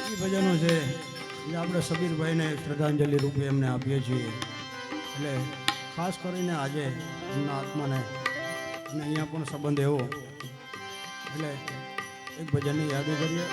એ ભજનો છે એ આપણે સબીરભાઈને શ્રદ્ધાંજલિ રૂપે એમને આપીએ છીએ. એટલે ખાસ કરીને આજે એમના આત્માને અને અહીંયા પણ સંબંધ એવો એટલે એક ભજનની યાદી કરીએ.